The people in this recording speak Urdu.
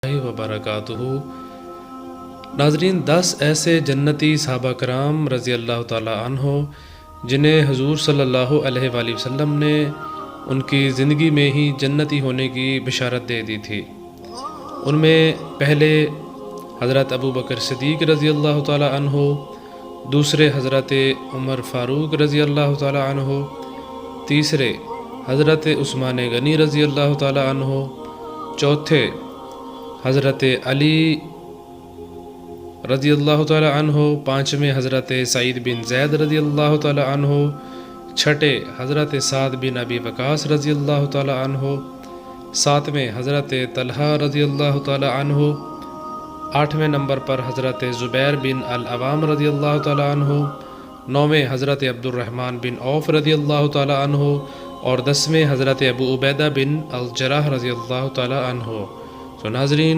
وبرکاتہ۔ ناظرین، 10 ایسے جنتی صحابہ کرام رضی اللہ تعالیٰ عنہ جنہیں حضور صلی اللہ علیہ وآلہ وسلم نے ان کی زندگی میں ہی جنتی ہونے کی بشارت دے دی تھی۔ ان میں پہلے حضرت ابو بکر صدیق رضی اللہ تعالیٰ عنہ، دوسرے حضرت عمر فاروق رضی اللہ تعالیٰ عنہ، تیسرے حضرت عثمان غنی رضی اللہ تعالیٰ عنہ، چوتھے حضرت علی رضی اللہ تعالیٰ عنہ، پانچویں حضرت سعید بن زید رضی اللہ تعالیٰ عنہ، چھٹے حضرت سعد بن ابی وقاص رضی اللہ تعالیٰ عنہ، ساتویں حضرت طلحہ رضی اللہ تعالیٰ عنہ، آٹھویں نمبر پر حضرت زبیر بن العوام رضی اللہ تعالیٰ عنہ، نویں حضرت عبد الرحمن بن عوف رضی اللہ تعالیٰ عنہ، اور 10ویں حضرت ابو عبیدہ بن الجراح رضی اللہ تعالیٰ عنہ۔ تو ناظرین،